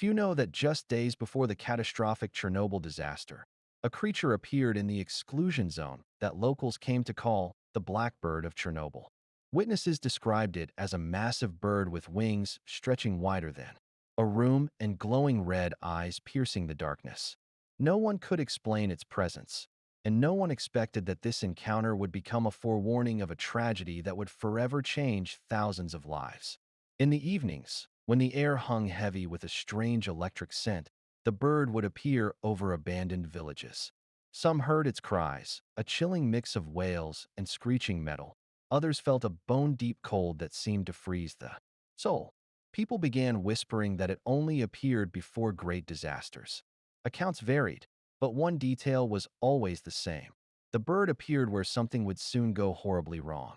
Few know that just days before the catastrophic Chernobyl disaster, a creature appeared in the exclusion zone that locals came to call the Blackbird of Chernobyl. Witnesses described it as a massive bird with wings stretching wider than a room and glowing red eyes piercing the darkness. No one could explain its presence, and no one expected that this encounter would become a forewarning of a tragedy that would forever change thousands of lives. In the evenings, when the air hung heavy with a strange electric scent, the bird would appear over abandoned villages. Some heard its cries, a chilling mix of wails and screeching metal. Others felt a bone-deep cold that seemed to freeze the soul. People began whispering that it only appeared before great disasters. Accounts varied, but one detail was always the same. The bird appeared where something would soon go horribly wrong.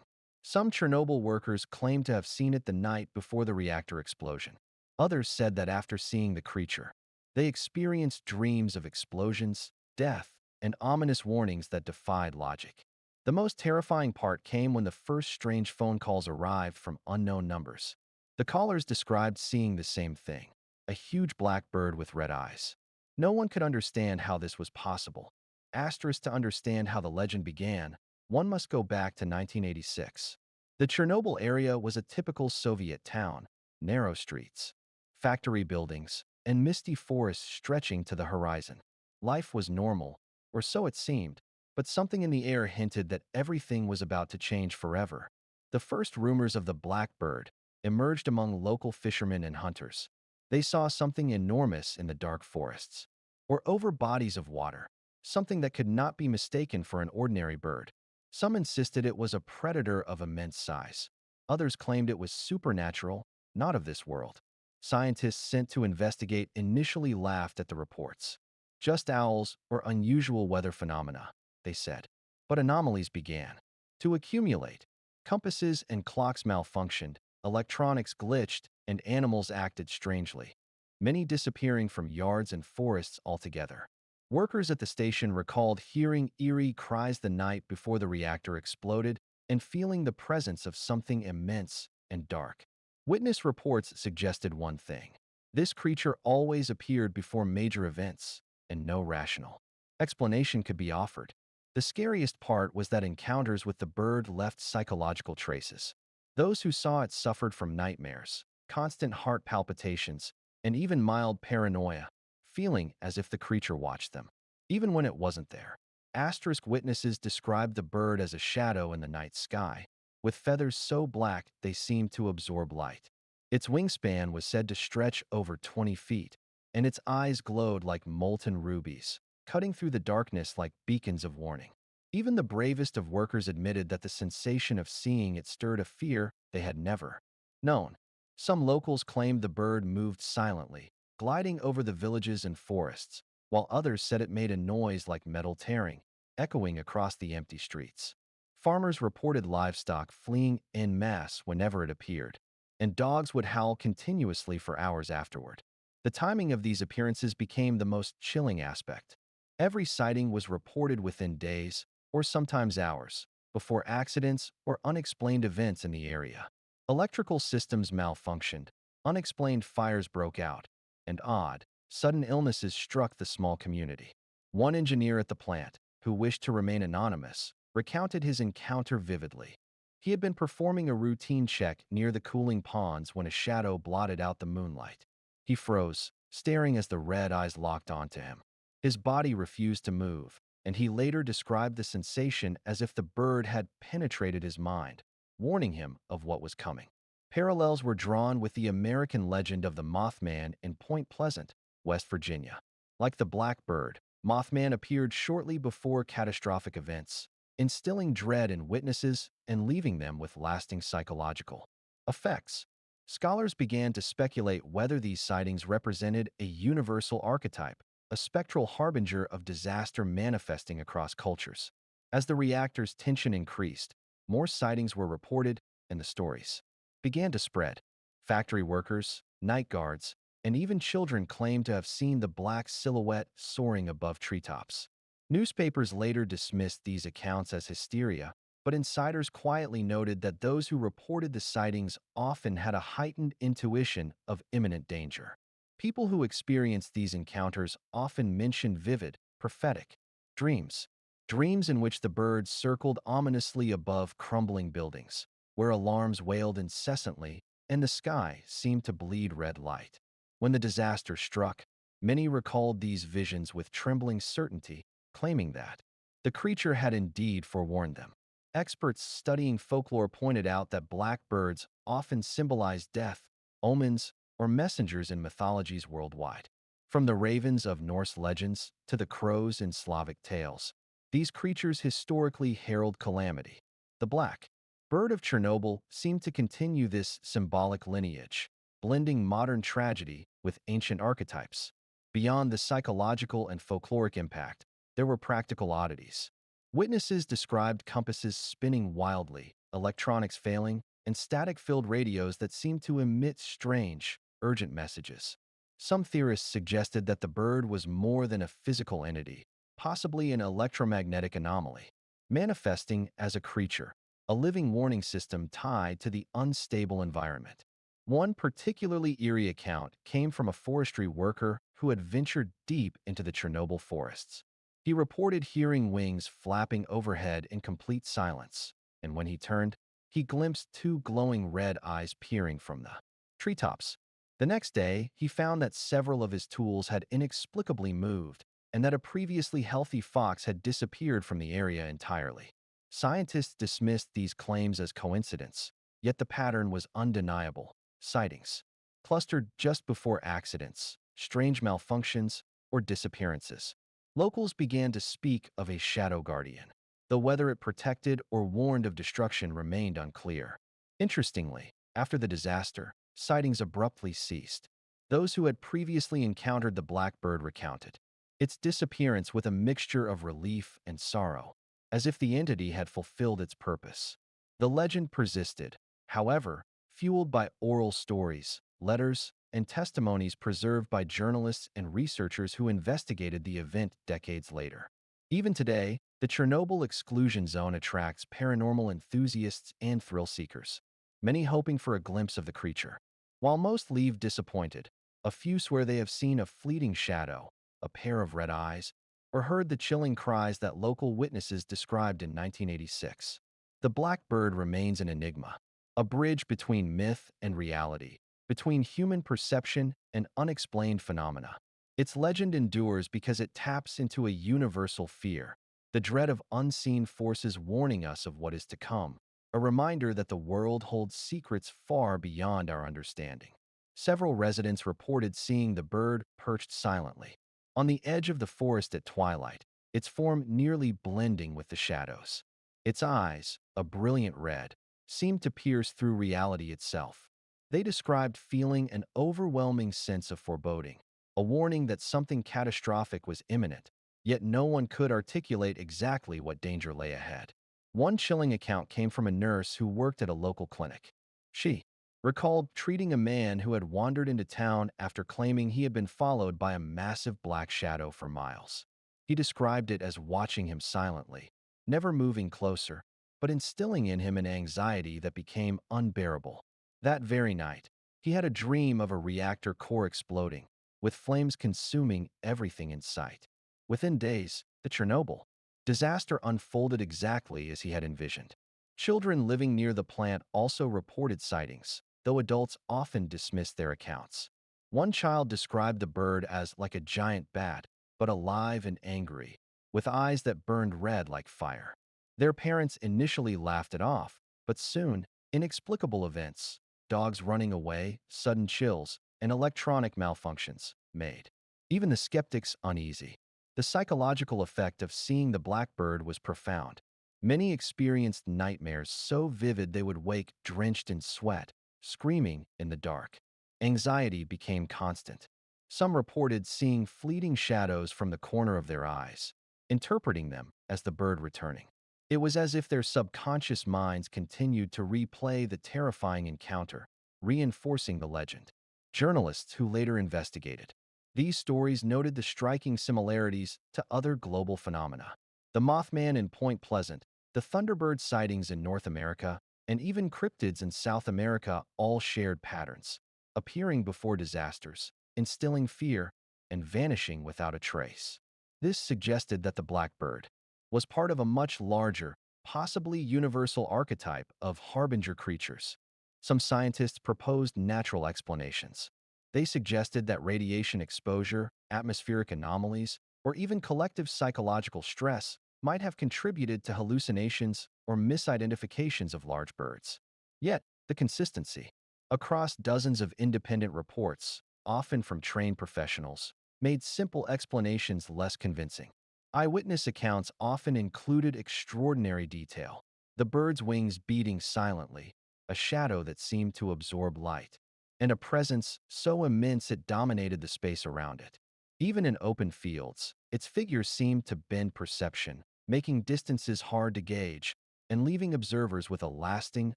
Some Chernobyl workers claimed to have seen it the night before the reactor explosion. Others said that after seeing the creature, they experienced dreams of explosions, death, and ominous warnings that defied logic. The most terrifying part came when the first strange phone calls arrived from unknown numbers. The callers described seeing the same thing, a huge black bird with red eyes. No one could understand how this was possible. Asterisk to understand how the legend began, one must go back to 1986. The Chernobyl area was a typical Soviet town, narrow streets, factory buildings, and misty forests stretching to the horizon. Life was normal, or so it seemed, but something in the air hinted that everything was about to change forever. The first rumors of the Blackbird emerged among local fishermen and hunters. They saw something enormous in the dark forests, or over bodies of water, something that could not be mistaken for an ordinary bird. Some insisted it was a predator of immense size. Others claimed it was supernatural, not of this world. Scientists sent to investigate initially laughed at the reports. Just owls or unusual weather phenomena, they said. But anomalies began to accumulate. Compasses and clocks malfunctioned, electronics glitched, and animals acted strangely, many disappearing from yards and forests altogether. Workers at the station recalled hearing eerie cries the night before the reactor exploded and feeling the presence of something immense and dark. Witness reports suggested one thing. This creature always appeared before major events, and no rational explanation could be offered. The scariest part was that encounters with the bird left psychological traces. Those who saw it suffered from nightmares, constant heart palpitations, and even mild paranoia, feeling as if the creature watched them, even when it wasn't there. Asterisk witnesses described the bird as a shadow in the night sky, with feathers so black they seemed to absorb light. Its wingspan was said to stretch over 20 feet, and its eyes glowed like molten rubies, cutting through the darkness like beacons of warning. Even the bravest of workers admitted that the sensation of seeing it stirred a fear they had never known. Some locals claimed the bird moved silently, gliding over the villages and forests, while others said it made a noise like metal tearing, echoing across the empty streets. Farmers reported livestock fleeing en masse whenever it appeared, and dogs would howl continuously for hours afterward. The timing of these appearances became the most chilling aspect. Every sighting was reported within days, or sometimes hours, before accidents or unexplained events in the area. Electrical systems malfunctioned, unexplained fires broke out, and odd, sudden illnesses struck the small community. One engineer at the plant, who wished to remain anonymous, recounted his encounter vividly. He had been performing a routine check near the cooling ponds when a shadow blotted out the moonlight. He froze, staring as the red eyes locked onto him. His body refused to move, and he later described the sensation as if the bird had penetrated his mind, warning him of what was coming. Parallels were drawn with the American legend of the Mothman in Point Pleasant, West Virginia. Like the Blackbird, Mothman appeared shortly before catastrophic events, instilling dread in witnesses and leaving them with lasting psychological effects. Scholars began to speculate whether these sightings represented a universal archetype, a spectral harbinger of disaster manifesting across cultures. As the reactor's tension increased, more sightings were reported, and the stories began to spread. Factory workers, night guards, and even children claimed to have seen the black silhouette soaring above treetops. Newspapers later dismissed these accounts as hysteria, but insiders quietly noted that those who reported the sightings often had a heightened intuition of imminent danger. People who experience these encounters often mention vivid, prophetic dreams. Dreams in which the birds circled ominously above crumbling buildings, where alarms wailed incessantly and the sky seemed to bleed red light. When the disaster struck, many recalled these visions with trembling certainty, claiming that the creature had indeed forewarned them. Experts studying folklore pointed out that blackbirds often symbolize death, omens, or messengers in mythologies worldwide. From the ravens of Norse legends to the crows in Slavic tales, these creatures historically herald calamity. The black bird of Chernobyl seemed to continue this symbolic lineage, blending modern tragedy with ancient archetypes. Beyond the psychological and folkloric impact, there were practical oddities. Witnesses described compasses spinning wildly, electronics failing, and static-filled radios that seemed to emit strange, urgent messages. Some theorists suggested that the bird was more than a physical entity, possibly an electromagnetic anomaly, manifesting as a creature, a living warning system tied to the unstable environment. One particularly eerie account came from a forestry worker who had ventured deep into the Chernobyl forests. He reported hearing wings flapping overhead in complete silence, and when he turned, he glimpsed two glowing red eyes peering from the treetops. The next day, he found that several of his tools had inexplicably moved, and that a previously healthy fox had disappeared from the area entirely. Scientists dismissed these claims as coincidence, yet the pattern was undeniable. Sightings clustered just before accidents, strange malfunctions, or disappearances. Locals began to speak of a shadow guardian, though whether it protected or warned of destruction remained unclear. Interestingly, after the disaster, sightings abruptly ceased. Those who had previously encountered the blackbird recounted its disappearance with a mixture of relief and sorrow, as if the entity had fulfilled its purpose. The legend persisted, however, fueled by oral stories, letters, and testimonies preserved by journalists and researchers who investigated the event decades later. Even today, the Chernobyl exclusion zone attracts paranormal enthusiasts and thrill seekers, many hoping for a glimpse of the creature. While most leave disappointed, a few swear they have seen a fleeting shadow, a pair of red eyes, or heard the chilling cries that local witnesses described in 1986. The blackbird remains an enigma, a bridge between myth and reality, between human perception and unexplained phenomena. Its legend endures because it taps into a universal fear, the dread of unseen forces warning us of what is to come, a reminder that the world holds secrets far beyond our understanding. Several residents reported seeing the bird perched silently on the edge of the forest at twilight, its form nearly blending with the shadows. Its eyes, a brilliant red, seemed to pierce through reality itself. They described feeling an overwhelming sense of foreboding, a warning that something catastrophic was imminent, yet no one could articulate exactly what danger lay ahead. One chilling account came from a nurse who worked at a local clinic. She recalled treating a man who had wandered into town after claiming he had been followed by a massive black shadow for miles. He described it as watching him silently, never moving closer, but instilling in him an anxiety that became unbearable. That very night, he had a dream of a reactor core exploding, with flames consuming everything in sight. Within days, the Chernobyl disaster unfolded exactly as he had envisioned. Children living near the plant also reported sightings, though adults often dismissed their accounts. One child described the bird as like a giant bat, but alive and angry, with eyes that burned red like fire. Their parents initially laughed it off, but soon, inexplicable events, dogs running away, sudden chills, and electronic malfunctions, made even the skeptics uneasy. The psychological effect of seeing the blackbird was profound. Many experienced nightmares so vivid they would wake drenched in sweat, screaming in the dark. Anxiety became constant. Some reported seeing fleeting shadows from the corner of their eyes, interpreting them as the bird returning. It was as if their subconscious minds continued to replay the terrifying encounter, reinforcing the legend. Journalists who later investigated these stories noted the striking similarities to other global phenomena. The Mothman in Point Pleasant, the Thunderbird sightings in North America, and even cryptids in South America all shared patterns, appearing before disasters, instilling fear and vanishing without a trace. This suggested that the blackbird was part of a much larger, possibly universal archetype of Harbinger creatures. Some scientists proposed natural explanations. They suggested that radiation exposure, atmospheric anomalies, or even collective psychological stress might have contributed to hallucinations or misidentifications of large birds. Yet, the consistency across dozens of independent reports, often from trained professionals, made simple explanations less convincing. Eyewitness accounts often included extraordinary detail, the bird's wings beating silently, a shadow that seemed to absorb light, and a presence so immense it dominated the space around it. Even in open fields, its figure seemed to bend perception, making distances hard to gauge and leaving observers with a lasting,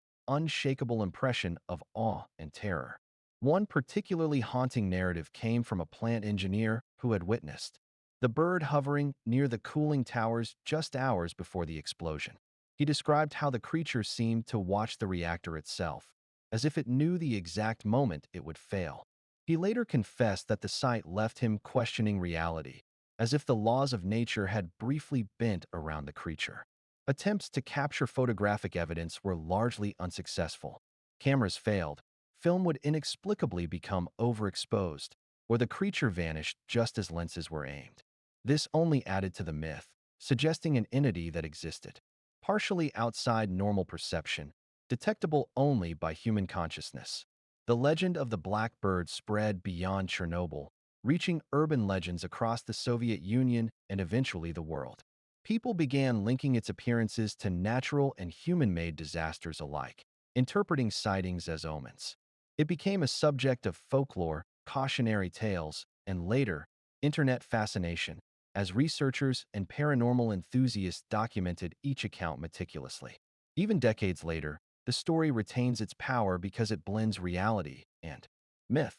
unshakable impression of awe and terror. One particularly haunting narrative came from a plant engineer who had witnessed the bird hovering near the cooling towers just hours before the explosion. He described how the creature seemed to watch the reactor itself, as if it knew the exact moment it would fail. He later confessed that the sight left him questioning reality, as if the laws of nature had briefly bent around the creature. Attempts to capture photographic evidence were largely unsuccessful. Cameras failed, film would inexplicably become overexposed, or the creature vanished just as lenses were aimed. This only added to the myth, suggesting an entity that existed, partially outside normal perception, detectable only by human consciousness. The legend of the black bird spread beyond Chernobyl, reaching urban legends across the Soviet Union and eventually the world. People began linking its appearances to natural and human-made disasters alike, interpreting sightings as omens. It became a subject of folklore, cautionary tales, and later, internet fascination, as researchers and paranormal enthusiasts documented each account meticulously. Even decades later, the story retains its power because it blends reality and myth.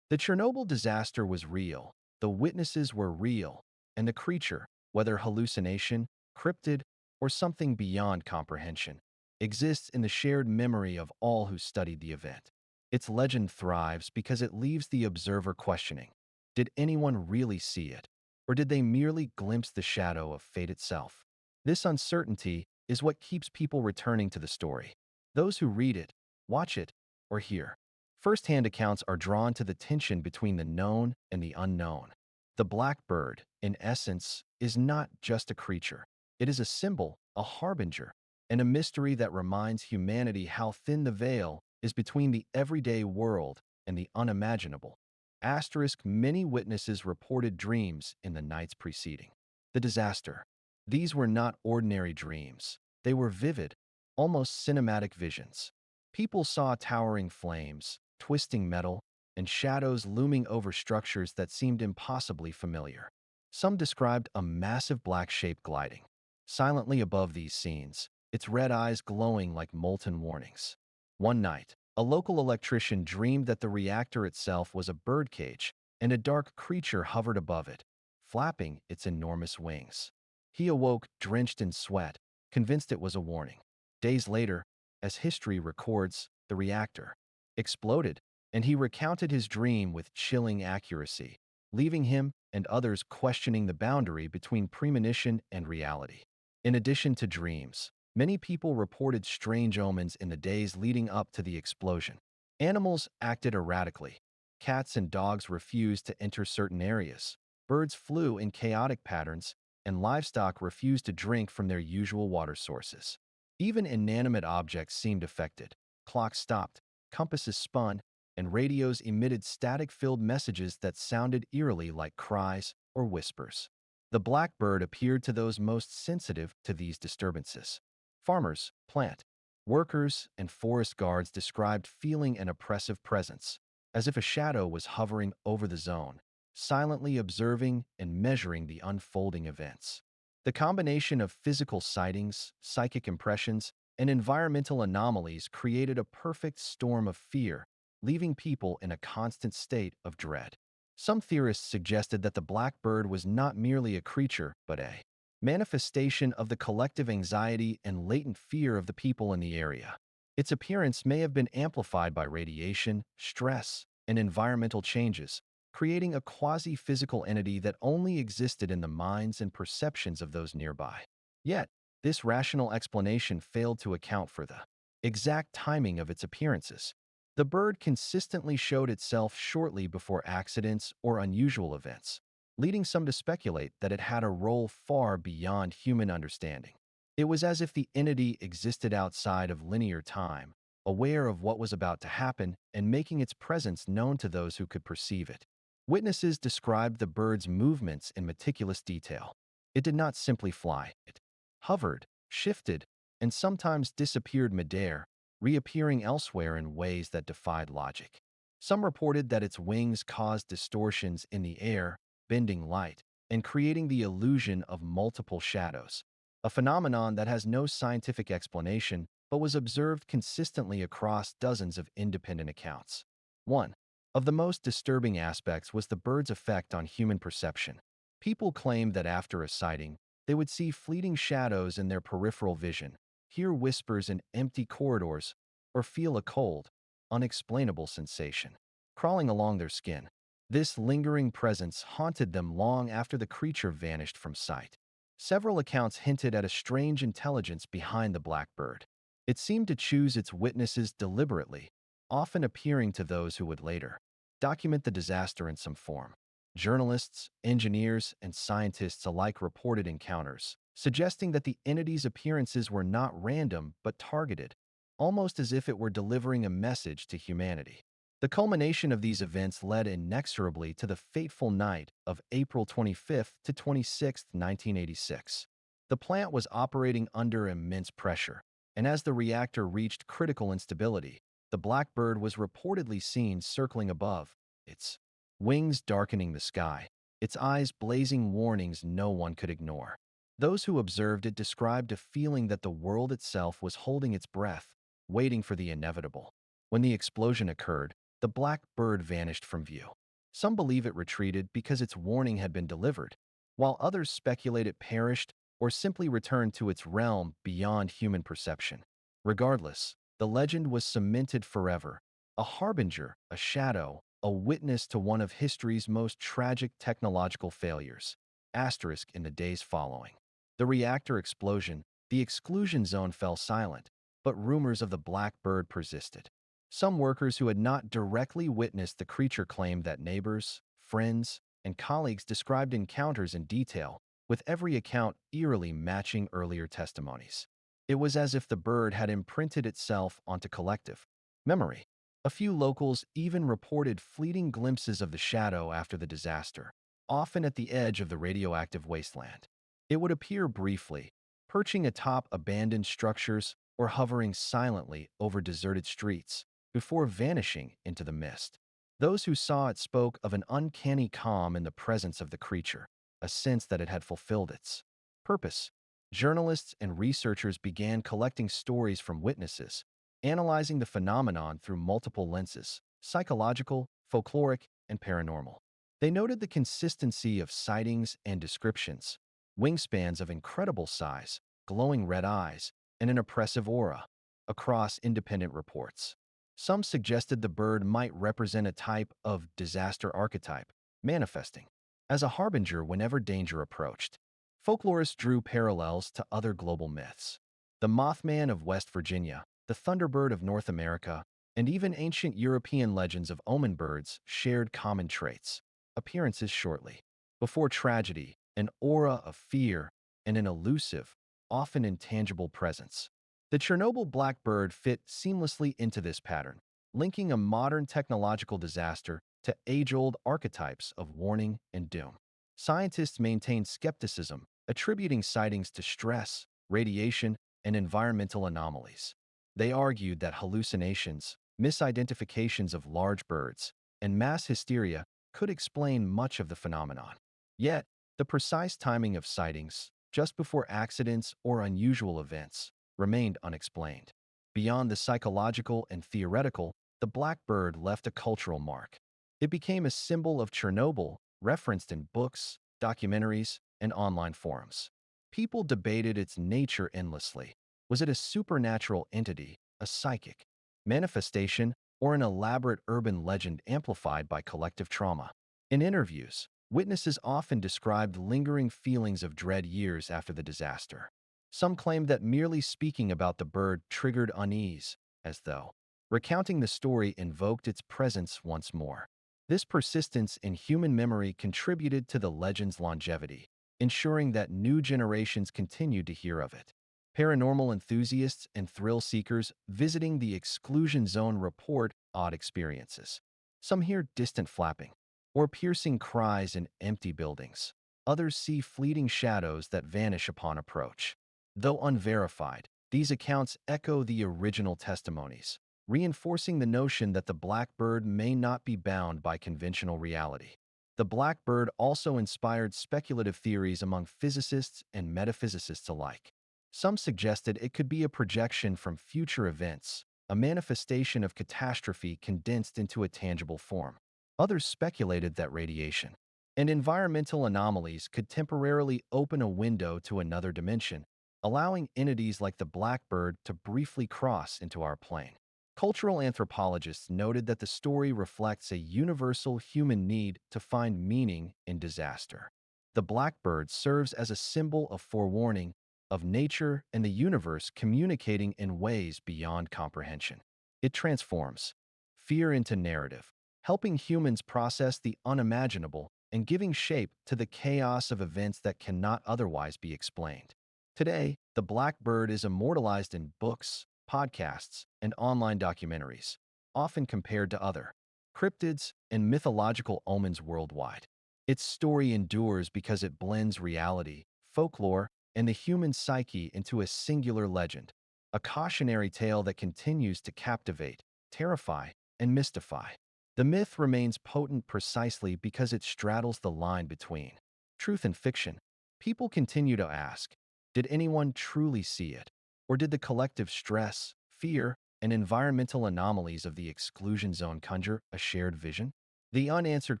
The Chernobyl disaster was real, the witnesses were real, and the creature, whether hallucination, cryptid, or something beyond comprehension, exists in the shared memory of all who studied the event. Its legend thrives because it leaves the observer questioning, did anyone really see it? Or did they merely glimpse the shadow of fate itself? This uncertainty is what keeps people returning to the story. Those who read it, watch it, or hear first-hand accounts are drawn to the tension between the known and the unknown. The blackbird, in essence, is not just a creature. It is a symbol, a harbinger, and a mystery that reminds humanity how thin the veil is between the everyday world and the unimaginable. Asterisk, many witnesses reported dreams in the nights preceding the disaster. These were not ordinary dreams. They were vivid, almost cinematic visions. People saw towering flames, twisting metal, and shadows looming over structures that seemed impossibly familiar. Some described a massive black shape gliding silently above these scenes, its red eyes glowing like molten warnings. One night, a local electrician dreamed that the reactor itself was a birdcage and a dark creature hovered above it, flapping its enormous wings. He awoke drenched in sweat, convinced it was a warning. Days later, as history records, the reactor exploded, and he recounted his dream with chilling accuracy, leaving him and others questioning the boundary between premonition and reality. In addition to dreams, many people reported strange omens in the days leading up to the explosion. Animals acted erratically. Cats and dogs refused to enter certain areas. Birds flew in chaotic patterns, and livestock refused to drink from their usual water sources. Even inanimate objects seemed affected. Clocks stopped, compasses spun, and radios emitted static-filled messages that sounded eerily like cries or whispers. The blackbird appeared to those most sensitive to these disturbances. Farmers, plant workers, and forest guards described feeling an oppressive presence, as if a shadow was hovering over the zone, silently observing and measuring the unfolding events. The combination of physical sightings, psychic impressions, and environmental anomalies created a perfect storm of fear, leaving people in a constant state of dread. Some theorists suggested that the blackbird was not merely a creature, but a manifestation of the collective anxiety and latent fear of the people in the area. Its appearance may have been amplified by radiation, stress, and environmental changes, creating a quasi-physical entity that only existed in the minds and perceptions of those nearby. Yet, this rational explanation failed to account for the exact timing of its appearances. The bird consistently showed itself shortly before accidents or unusual events, leading some to speculate that it had a role far beyond human understanding. It was as if the entity existed outside of linear time, aware of what was about to happen and making its presence known to those who could perceive it. Witnesses described the bird's movements in meticulous detail. It did not simply fly. It hovered, shifted, and sometimes disappeared midair, reappearing elsewhere in ways that defied logic. Some reported that its wings caused distortions in the air, bending light, and creating the illusion of multiple shadows, a phenomenon that has no scientific explanation but was observed consistently across dozens of independent accounts. One of the most disturbing aspects was the bird's effect on human perception. People claimed that after a sighting, they would see fleeting shadows in their peripheral vision, hear whispers in empty corridors, or feel a cold, unexplainable sensation crawling along their skin. This lingering presence haunted them long after the creature vanished from sight. Several accounts hinted at a strange intelligence behind the blackbird. It seemed to choose its witnesses deliberately, often appearing to those who would later document the disaster in some form. Journalists, engineers, and scientists alike reported encounters, suggesting that the entity's appearances were not random but targeted, almost as if it were delivering a message to humanity. The culmination of these events led inexorably to the fateful night of April 25th to 26th, 1986. The plant was operating under immense pressure, and as the reactor reached critical instability, the blackbird was reportedly seen circling above, its wings darkening the sky, its eyes blazing warnings no one could ignore. Those who observed it described a feeling that the world itself was holding its breath, waiting for the inevitable. When the explosion occurred, the black bird vanished from view. Some believe it retreated because its warning had been delivered, while others speculate it perished or simply returned to its realm beyond human perception. Regardless, the legend was cemented forever, a harbinger, a shadow, a witness to one of history's most tragic technological failures. Asterisk in the days following the reactor explosion, the exclusion zone fell silent, but rumors of the black bird persisted. Some workers who had not directly witnessed the creature claimed that neighbors, friends, and colleagues described encounters in detail, with every account eerily matching earlier testimonies. It was as if the bird had imprinted itself onto collective memory. A few locals even reported fleeting glimpses of the shadow after the disaster, often at the edge of the radioactive wasteland. It would appear briefly, perching atop abandoned structures or hovering silently over deserted streets, before vanishing into the mist. Those who saw it spoke of an uncanny calm in the presence of the creature, a sense that it had fulfilled its purpose. Journalists and researchers began collecting stories from witnesses, analyzing the phenomenon through multiple lenses: psychological, folkloric, and paranormal. They noted the consistency of sightings and descriptions, wingspans of incredible size, glowing red eyes, and an oppressive aura across independent reports. Some suggested the bird might represent a type of disaster archetype, manifesting as a harbinger whenever danger approached. Folklorists drew parallels to other global myths. The Mothman of West Virginia, the Thunderbird of North America, and even ancient European legends of omen birds shared common traits: appearances shortly before tragedy, an aura of fear, and an elusive, often intangible presence. The Chernobyl blackbird fit seamlessly into this pattern, linking a modern technological disaster to age-old archetypes of warning and doom. Scientists maintain skepticism, attributing sightings to stress, radiation, and environmental anomalies. They argued that hallucinations, misidentifications of large birds, and mass hysteria could explain much of the phenomenon. Yet, the precise timing of sightings, just before accidents or unusual events, remained unexplained. Beyond the psychological and theoretical, the blackbird left a cultural mark. It became a symbol of Chernobyl, referenced in books, documentaries, and online forums. People debated its nature endlessly. Was it a supernatural entity, a psychic manifestation, or an elaborate urban legend amplified by collective trauma? In interviews, witnesses often described lingering feelings of dread years after the disaster. Some claimed that merely speaking about the bird triggered unease, as though recounting the story invoked its presence once more. This persistence in human memory contributed to the legend's longevity, ensuring that new generations continued to hear of it. Paranormal enthusiasts and thrill seekers visiting the exclusion zone report odd experiences. Some hear distant flapping or piercing cries in empty buildings. Others see fleeting shadows that vanish upon approach. Though unverified, these accounts echo the original testimonies, reinforcing the notion that the blackbird may not be bound by conventional reality. The blackbird also inspired speculative theories among physicists and metaphysicists alike. Some suggested it could be a projection from future events, a manifestation of catastrophe condensed into a tangible form. Others speculated that radiation and environmental anomalies could temporarily open a window to another dimension, allowing entities like the blackbird to briefly cross into our plane. Cultural anthropologists noted that the story reflects a universal human need to find meaning in disaster. The blackbird serves as a symbol of forewarning, of nature and the universe communicating in ways beyond comprehension. It transforms fear into narrative, helping humans process the unimaginable and giving shape to the chaos of events that cannot otherwise be explained. Today, the blackbird is immortalized in books, podcasts, and online documentaries, often compared to other cryptids and mythological omens worldwide. Its story endures because it blends reality, folklore, and the human psyche into a singular legend, a cautionary tale that continues to captivate, terrify, and mystify. The myth remains potent precisely because it straddles the line between truth and fiction. People continue to ask, did anyone truly see it? Or did the collective stress, fear, and environmental anomalies of the exclusion zone conjure a shared vision? The unanswered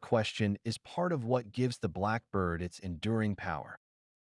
question is part of what gives the blackbird its enduring power.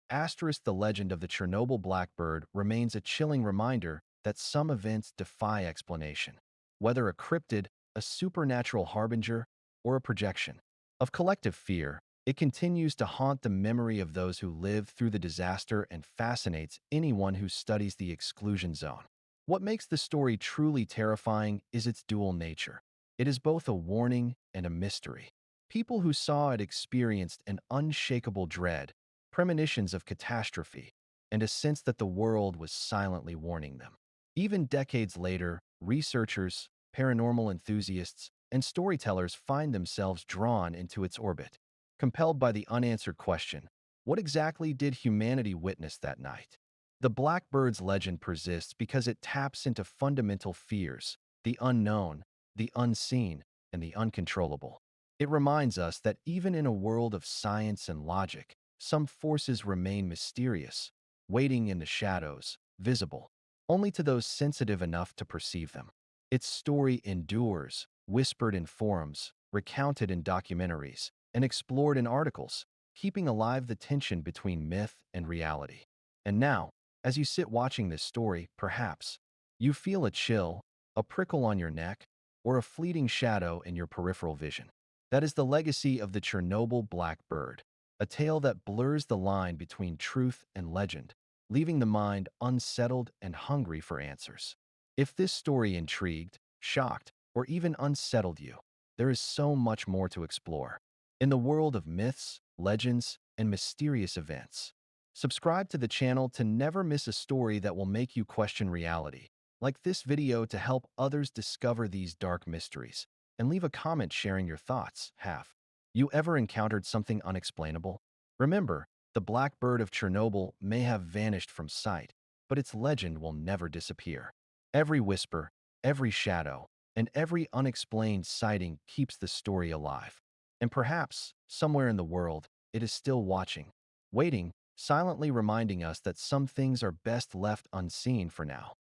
The legend of the Chernobyl blackbird remains a chilling reminder that some events defy explanation, whether a cryptid, a supernatural harbinger, or a projection of collective fear. It continues to haunt the memory of those who lived through the disaster and fascinates anyone who studies the exclusion zone. What makes the story truly terrifying is its dual nature. It is both a warning and a mystery. People who saw it experienced an unshakable dread, premonitions of catastrophe, and a sense that the world was silently warning them. Even decades later, researchers, paranormal enthusiasts, and storytellers find themselves drawn into its orbit, compelled by the unanswered question, what exactly did humanity witness that night? The blackbird's legend persists because it taps into fundamental fears, the unknown, the unseen, and the uncontrollable. It reminds us that even in a world of science and logic, some forces remain mysterious, waiting in the shadows, visible only to those sensitive enough to perceive them. Its story endures, whispered in forums, recounted in documentaries, and explored in articles, keeping alive the tension between myth and reality. And now, as you sit watching this story, perhaps you feel a chill, a prickle on your neck, or a fleeting shadow in your peripheral vision. That is the legacy of the Chernobyl blackbird, a tale that blurs the line between truth and legend, leaving the mind unsettled and hungry for answers. If this story intrigued, shocked, or even unsettled you, there is so much more to explore. In the world of myths, legends, and mysterious events, subscribe to the channel to never miss a story that will make you question reality. Like this video to help others discover these dark mysteries, and leave a comment sharing your thoughts. Have you ever encountered something unexplainable? Remember, the blackbird of Chernobyl may have vanished from sight, but its legend will never disappear. Every whisper, every shadow, and every unexplained sighting keeps the story alive. And perhaps, somewhere in the world, it is still watching, waiting, silently reminding us that some things are best left unseen for now.